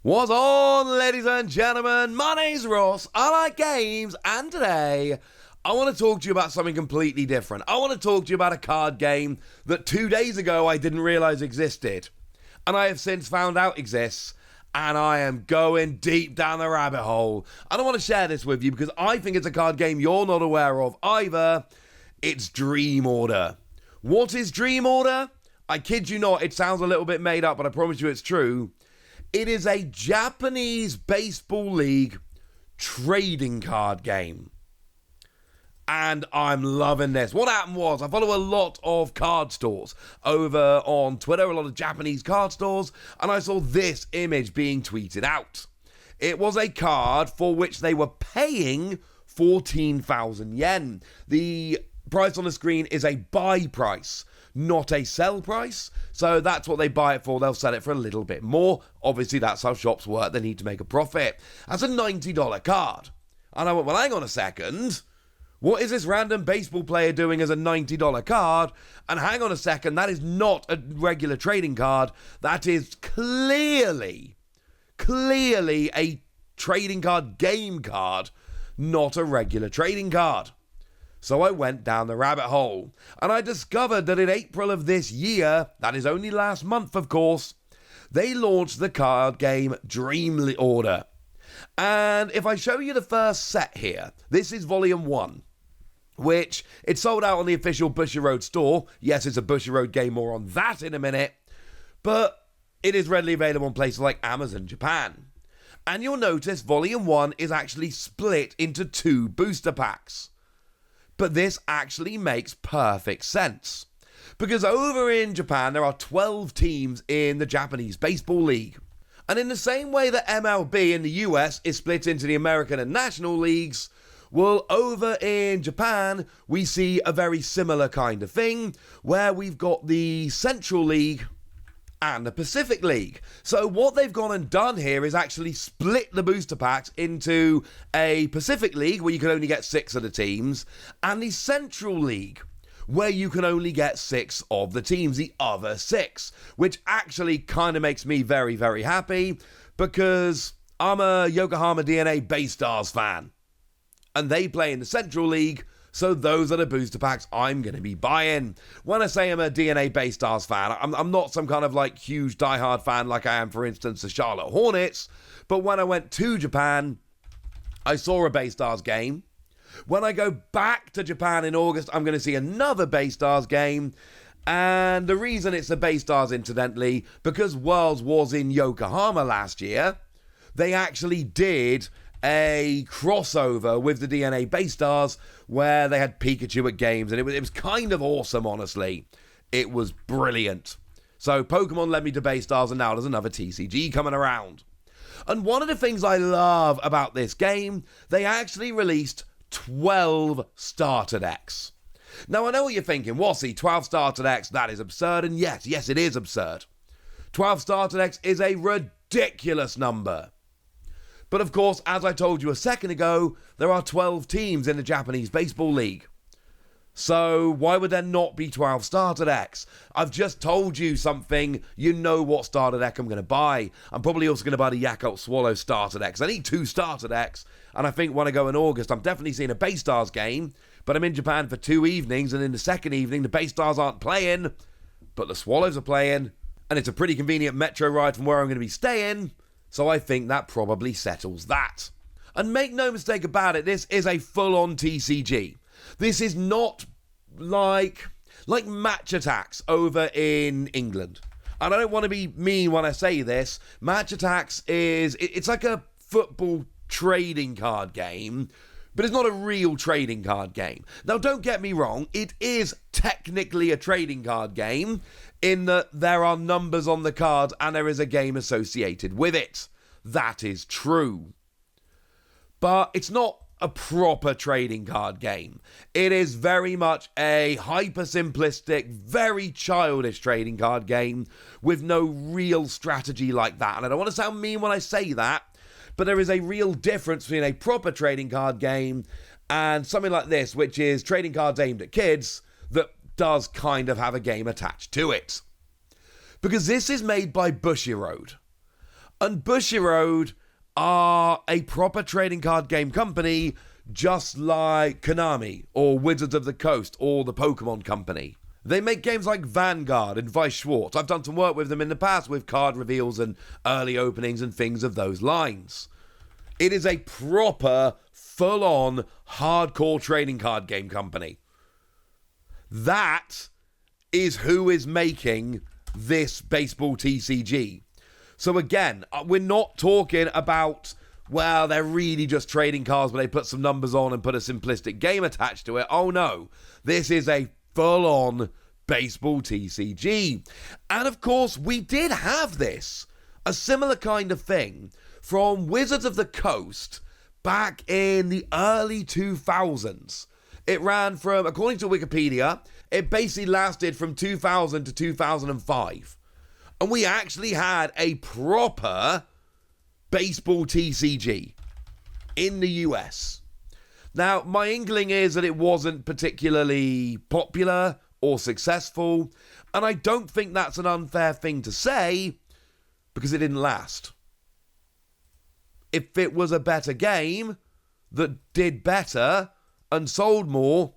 What's on, ladies and gentlemen? My name's Ross, I like games, and today I want to talk to you about something completely different. I want to talk to you about a card game that 2 days ago I didn't realise existed, and I have since found out exists, and I am going deep down the rabbit hole. And I want to share this with you because I think it's a card game you're not aware of either. It's Dream Order. What is Dream Order? I kid you not, it sounds a little bit made up, but I promise you it's true. It is a Japanese baseball league trading card game. And I'm loving this. What happened was, I follow a lot of card stores over on Twitter, a lot of Japanese card stores, and I saw this image being tweeted out. It was a card for which they were paying 14,000 yen. The price on the screen is a buy price, not a sell price. So that's what they buy it for. They'll sell it for a little bit more. Obviously, that's how shops work. They need to make a profit. That's a $90 card. And I went, well, hang on a second. What is this random baseball player doing as a $90 card? And hang on a second, that is not a regular trading card. That is clearly a trading card game card, not a regular trading card. So I went down the rabbit hole, and I discovered that in April of this year, that is only last month of course, they launched the card game Dream Order. And if I show you the first set here, this is Volume 1, which it sold out on the official Bushiroad store. Yes, it's a Bushiroad game, more on that in a minute, but it is readily available in places like Amazon Japan. And you'll notice Volume 1 is actually split into 2 booster packs. But this actually makes perfect sense. Because over in Japan, there are 12 teams in the Japanese Baseball League. And in the same way that MLB in the US is split into the American and National Leagues, well, over in Japan, we see a very similar kind of thing, where we've got the Central League and the Pacific League. So what they've gone and done here is actually split the booster packs into a Pacific League, where you can only get 6 of the teams, and the Central League, where you can only get 6 of the teams, the other 6, which actually kind of makes me very, very happy, because I'm a Yokohama DNA BayStars fan, and they play in the Central League, so those are the booster packs I'm going to be buying. When I say I'm a DNA BayStars fan, I'm not some kind of like huge diehard fan like I am, for instance, the Charlotte Hornets. But when I went to Japan, I saw a BayStars game. When I go back to Japan in August, I'm going to see another BayStars game. And the reason it's the BayStars, incidentally, because Worlds was in Yokohama last year, they actually did a crossover with the DNA BayStars where they had Pikachu at games, and it was kind of awesome, honestly. It was brilliant. So Pokemon led me to BayStars, and now there's another TCG coming around. And one of the things I love about this game, they actually released 12 starter decks. Now I know what you're thinking, Wassy, 12 starter decks, that is absurd, and yes, it is absurd. 12 starter decks is a ridiculous number. But of course, as I told you a second ago, there are 12 teams in the Japanese Baseball League. So why would there not be 12 starter decks? I've just told you something. You know what starter deck I'm going to buy. I'm probably also going to buy the Yakult Swallow starter decks. I need 2 starter decks. And I think when I go in August, I'm definitely seeing a BayStars game. But I'm in Japan for 2 evenings. And in the second evening, the BayStars aren't playing. But the Swallows are playing. And it's a pretty convenient metro ride from where I'm going to be staying. So I think that probably settles that. And make no mistake about it, this is a full-on TCG. This is not like Match Attacks over in England. And I don't want to be mean when I say this. Match Attacks it's like a football trading card game, but it's not a real trading card game. Now, don't get me wrong, it is technically a trading card game, in that there are numbers on the card and there is a game associated with it. That is true. But it's not a proper trading card game. It is very much a hyper-simplistic, very childish trading card game with no real strategy like that. And I don't want to sound mean when I say that, but there is a real difference between a proper trading card game and something like this, which is trading cards aimed at kids that does kind of have a game attached to it. Because this is made by Bushiroad. And Bushiroad are a proper trading card game company, just like Konami or Wizards of the Coast or the Pokemon Company. They make games like Vanguard and Weiss Schwarz. I've done some work with them in the past with card reveals and early openings and things of those lines. It is a proper, full-on, hardcore trading card game company. That is who is making this baseball TCG. So again, we're not talking about, well, they're really just trading cards, but they put some numbers on and put a simplistic game attached to it. Oh no, this is a full-on baseball TCG. And of course, we did have this, a similar kind of thing, from Wizards of the Coast back in the early 2000s. It ran from, according to Wikipedia, it basically lasted from 2000 to 2005. And we actually had a proper baseball TCG in the US. Now, my inkling is that it wasn't particularly popular or successful, and I don't think that's an unfair thing to say, because it didn't last. If it was a better game that did better and sold more,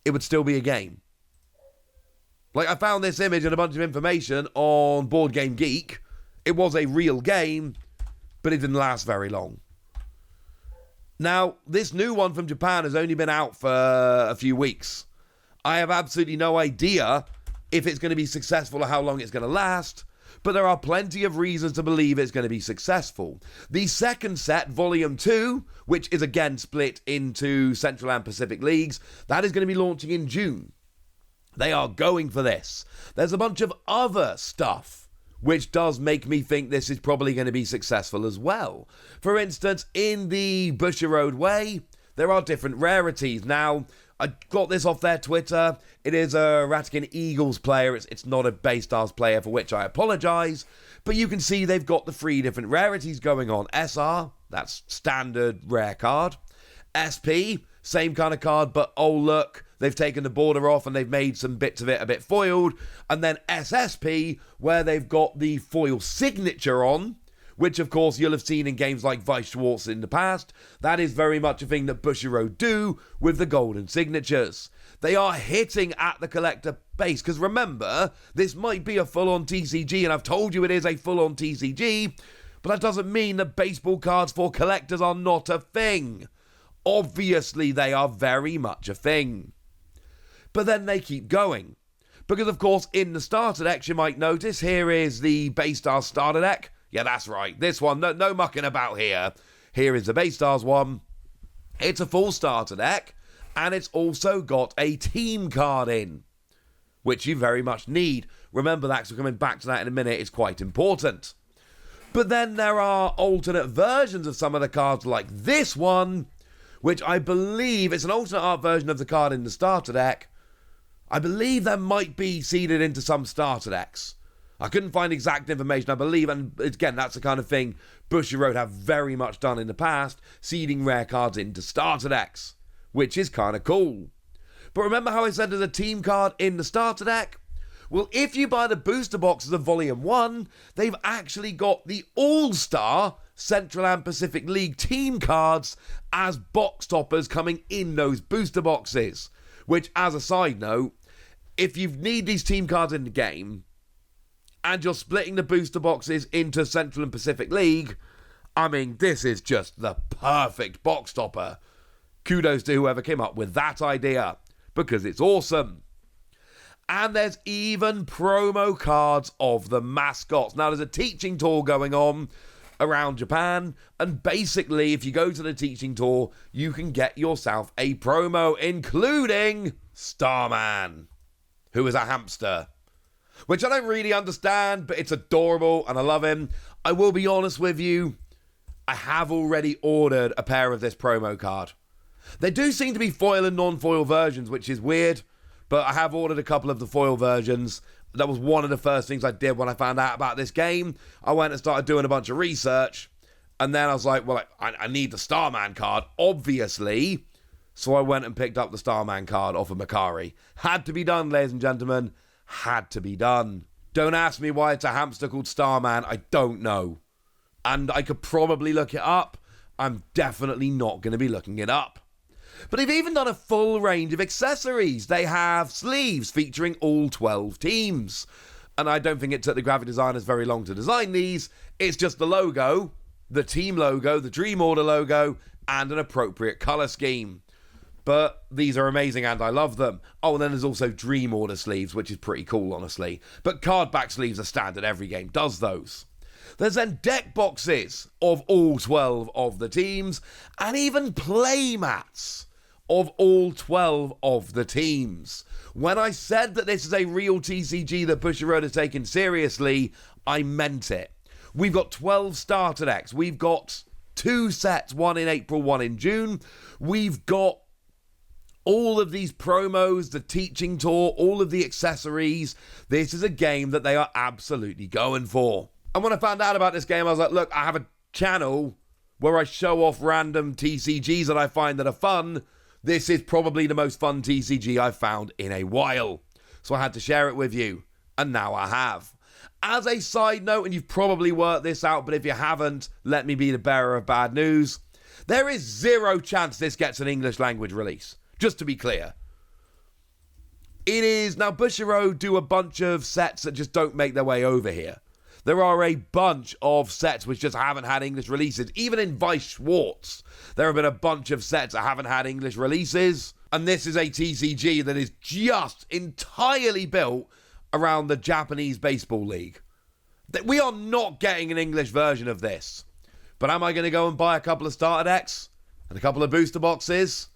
it would still be a game. Like, I found this image and a bunch of information on Board Game Geek. It was a real game, but it didn't last very long. Now, this new one from Japan has only been out for a few weeks. I have absolutely no idea if it's going to be successful or how long it's going to last, but there are plenty of reasons to believe it's going to be successful. The second set, Volume 2, which is again split into Central and Pacific Leagues, that is going to be launching in June. They are going for this. There's a bunch of other stuff which does make me think this is probably going to be successful as well. For instance, in the Bushiroad way, there are different rarities. Now, I got this off their Twitter. It is a Ratigan Eagles player. It's not a Baystars player, for which I apologise. But you can see they've got the 3 different rarities going on. SR, that's standard rare card. SP, same kind of card, but oh look, they've taken the border off and they've made some bits of it a bit foiled. And then SSP, where they've got the foil signature on, which of course you'll have seen in games like Weiss Schwarz in the past. That is very much a thing that Bushiroad do with the golden signatures. They are hitting at the collector base, because remember, this might be a full-on TCG, and I've told you it is a full-on TCG, but that doesn't mean that baseball cards for collectors are not a thing. Obviously, they are very much a thing. But then they keep going. Because, of course, in the starter decks, you might notice, here is the Baystars starter deck. Yeah, that's right. This one, no mucking about here. Here is the Baystars one. It's a full starter deck, and it's also got a team card in, which you very much need. Remember that, because we're coming back to that in a minute. It's quite important. But then there are alternate versions of some of the cards, like this one, which I believe is an alternate art version of the card in the starter deck. I believe that might be seeded into some starter decks. I couldn't find exact information, I believe, and again, that's the kind of thing Bushiroad have very much done in the past, seeding rare cards into starter decks, which is kind of cool. But remember how I said there's a team card in the starter deck? Well, if you buy the booster boxes of Volume 1, they've actually got the All-Star Central and Pacific League team cards as box toppers coming in those booster boxes. Which, as a side note, if you need these team cards in the game, and you're splitting the booster boxes into Central and Pacific League, I mean, this is just the perfect box topper. Kudos to whoever came up with that idea, because it's awesome. And there's even promo cards of the mascots. Now, there's a teaching tour going on around Japan, and basically, if you go to the teaching tour, you can get yourself a promo, including Starman, who is a hamster. Which I don't really understand, but it's adorable and I love him. I will be honest with you, I have already ordered a pair of this promo card. There do seem to be foil and non-foil versions, which is weird, but I have ordered a couple of the foil versions. That was one of the first things I did when I found out about this game. I went and started doing a bunch of research, and then I was like, well, I need the Starman card, obviously. So I went and picked up the Starman card off of Macari. Had to be done, ladies and gentlemen. Had to be done. Don't ask me why it's a hamster called Starman. I don't know. And I could probably look it up. I'm definitely not going to be looking it up. But they've even done a full range of accessories. They have sleeves featuring all 12 teams. And I don't think it took the graphic designers very long to design these. It's just the logo, the team logo, the Dream Order logo, and an appropriate colour scheme. But these are amazing and I love them. Oh, and then there's also Dream Order sleeves, which is pretty cool, honestly. But card back sleeves are standard. Every game does those. There's then deck boxes of all 12 of the teams, and even play mats of all 12 of the teams. When I said that this is a real TCG that Bushiroad has taken seriously, I meant it. We've got 12 starter decks. We've got 2 sets, one in April, one in June. We've got all of these promos, the teaching tour, all of the accessories. This is a game that they are absolutely going for. And when I found out about this game, I was like, look, I have a channel where I show off random TCGs that I find that are fun. This is probably the most fun TCG I've found in a while. So I had to share it with you, and now I have. As a side note, and you've probably worked this out, but if you haven't, let me be the bearer of bad news. There is 0 chance this gets an English language release. Just to be clear. It is... Now, Bushiroad do a bunch of sets that just don't make their way over here. There are a bunch of sets which just haven't had English releases. Even in Vice Schwartz, there have been a bunch of sets that haven't had English releases. And this is a TCG that is just entirely built around the Japanese Baseball League. We are not getting an English version of this. But am I going to go and buy a couple of starter decks and a couple of booster boxes?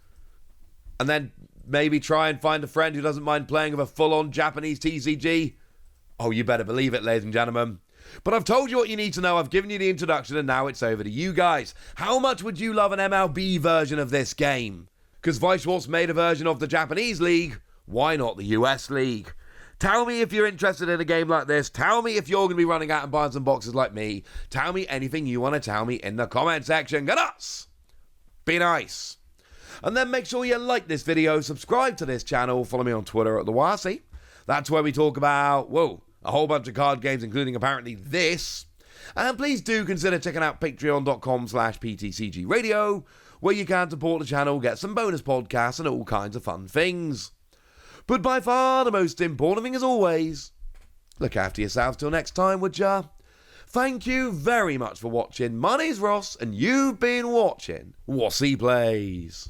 And then maybe try and find a friend who doesn't mind playing with a full-on Japanese TCG? Oh, you better believe it, ladies and gentlemen. But I've told you what you need to know. I've given you the introduction, and now it's over to you guys. How much would you love an MLB version of this game? Because Vice Schwartz made a version of the Japanese League. Why not the US League? Tell me if you're interested in a game like this. Tell me if you're going to be running out and buying some boxes like me. Tell me anything you want to tell me in the comment section. Get us! Be nice. And then make sure you like this video, subscribe to this channel, follow me on Twitter at TheWasi. That's where we talk about, a whole bunch of card games, including apparently this. And please do consider checking out patreon.com/PTCGradio, where you can support the channel, get some bonus podcasts, and all kinds of fun things. But by far the most important thing as always, look after yourselves till next time, would ya? Thank you very much for watching. My name's Ross, and you've been watching Wasi Plays.